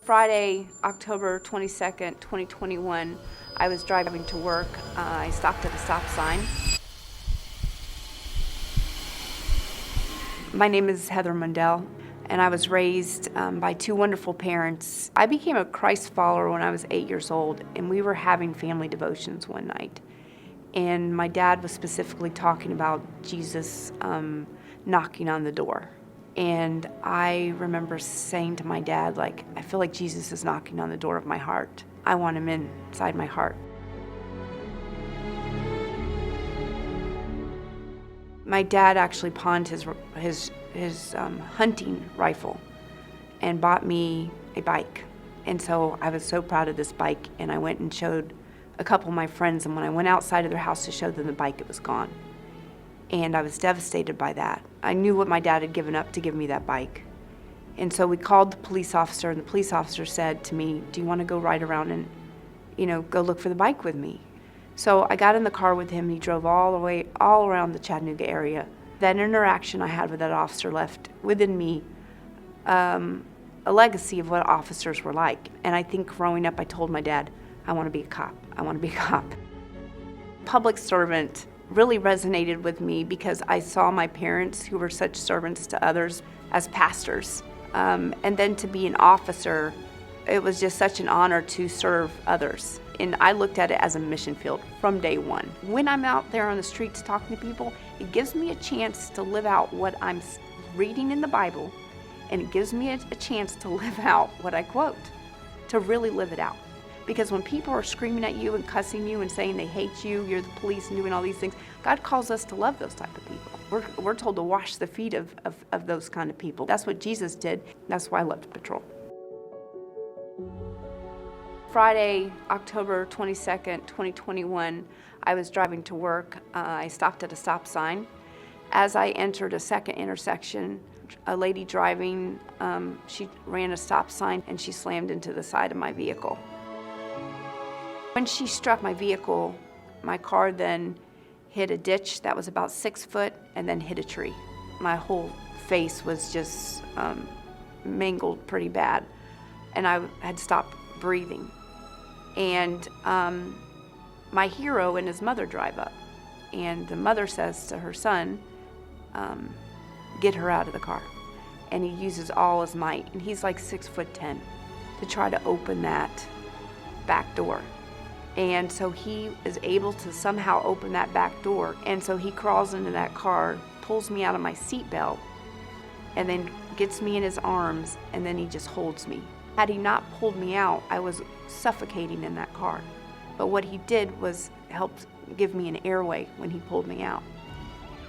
Friday, October 22nd, 2021, I was driving to work. I stopped at a stop sign. My name is Heather Mundell, and I was raised by two wonderful parents. I became a Christ follower when I was 8 years old, and we were having family devotions one night. And my dad was specifically talking about Jesus knocking on the door. And I remember saying to my dad, I feel like Jesus is knocking on the door of my heart. I want him inside my heart. My dad actually pawned his hunting rifle and bought me a bike. And so I was so proud of this bike, and I went and showed a couple of my friends, and when I went outside of their house to show them the bike, it was gone. And I was devastated by that. I knew what my dad had given up to give me that bike. And so we called the police officer, and the police officer said to me, "Do you want to go ride around and, go look for the bike with me?" So I got in the car with him. He drove all around the Chattanooga area. That interaction I had with that officer left within me a legacy of what officers were like. And I think growing up, I told my dad, I want to be a cop. I want to be a cop. Public servant really resonated with me because I saw my parents, who were such servants to others, as pastors. And then to be an officer, it was just such an honor to serve others. And I looked at it as a mission field from day one. When I'm out there on the streets talking to people, it gives me a chance to live out what I'm reading in the Bible, and it gives me a chance to live out what I quote, to really live it out. Because when people are screaming at you and cussing you and saying they hate you, you're the police and doing all these things, God calls us to love those type of people. We're told to wash the feet of those kind of people. That's what Jesus did. That's why I love to patrol. Friday, October 22nd, 2021, I was driving to work. I stopped at a stop sign. As I entered a second intersection, a lady driving, she ran a stop sign and she slammed into the side of my vehicle. When she struck my vehicle, my car then hit a ditch that was about 6 foot and then hit a tree. My whole face was just mangled pretty bad, and I had stopped breathing. And my hero and his mother drive up, and the mother says to her son, get her out of the car. And he uses all his might, and he's like 6'10", to try to open that back door. And so he is able to somehow open that back door. And so he crawls into that car, pulls me out of my seatbelt, and then gets me in his arms, and then he just holds me. Had he not pulled me out, I was suffocating in that car. But what he did was help give me an airway when he pulled me out.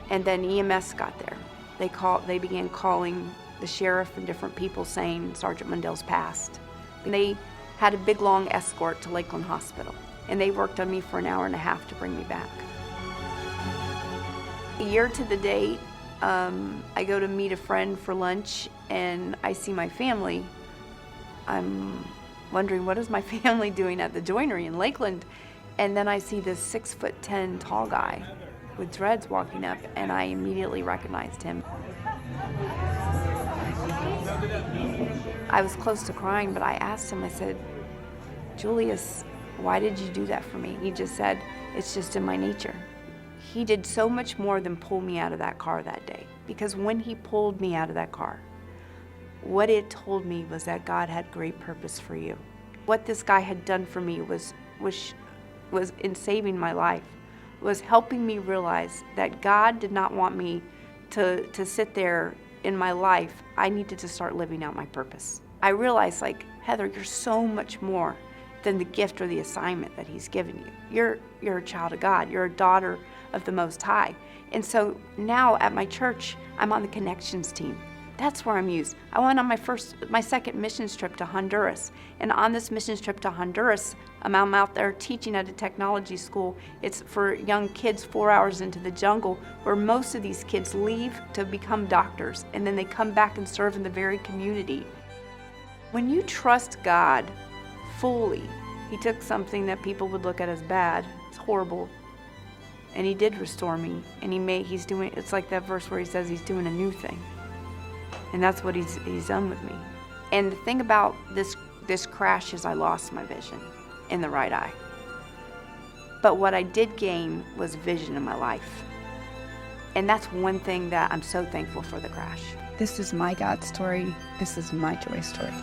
And then EMS got there. They began calling the sheriff and different people saying Sergeant Mundell's passed. And they had a big long escort to Lakeland Hospital. And they worked on me for an hour and a half to bring me back. A year to the date, I go to meet a friend for lunch, and I see my family. I'm wondering, what is my family doing at the joinery in Lakeland? And then I see this 6'10" tall guy with dreads walking up, and I immediately recognized him. I was close to crying, but I asked him, I said, "Julius, why did you do that for me?" He just said, "It's just in my nature." He did so much more than pull me out of that car that day. Because when he pulled me out of that car, what it told me was that God had great purpose for you. What this guy had done for me was in saving my life, was helping me realize that God did not want me to sit there in my life. I needed to start living out my purpose. I realized, Heather, you're so much more than the gift or the assignment that he's given you. You're a child of God. You're a daughter of the Most High. And so now at my church, I'm on the connections team. That's where I'm used. I went on my second missions trip to Honduras. And on this missions trip to Honduras, I'm out there teaching at a technology school. It's for young kids 4 hours into the jungle, where most of these kids leave to become doctors, and then they come back and serve in the very community. When you trust God fully, he took something that people would look at as bad, it's horrible, and he did restore me. And he's doing, it's like that verse where he says he's doing a new thing. And that's what he's done with me. And the thing about this this crash is I lost my vision in the right eye. But what I did gain was vision in my life. And that's one thing that I'm so thankful for the crash. This is my God story. This is my joy story.